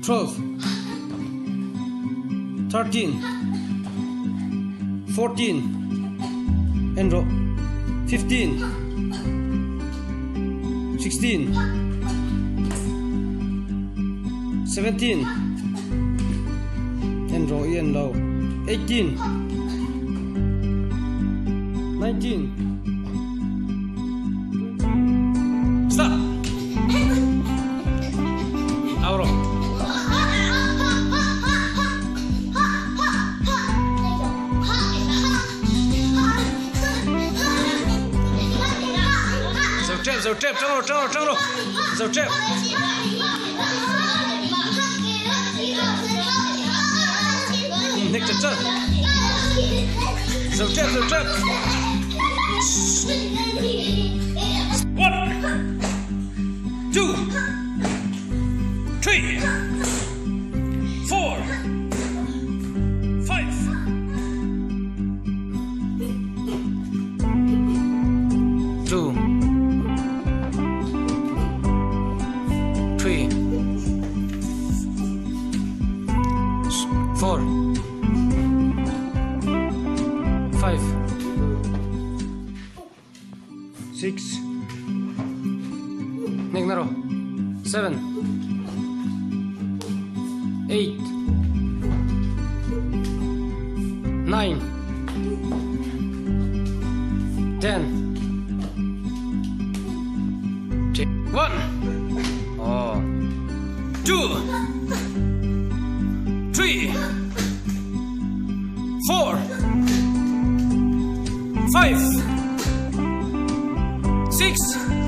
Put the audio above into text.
12, 13, 14, and row 15, 16, 17, and row and low 18, 19. Stop. Out. Dầu trép, trong rồi. Dầu trép. Next to turn. Dầu trép. 1, 2, 3, 4, 5. 2, 3, 4, 5, 6. Next narrow. 7, 8, 9, 10. 1. Oh. 2, 3, 4, 5, 6.